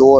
2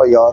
FIR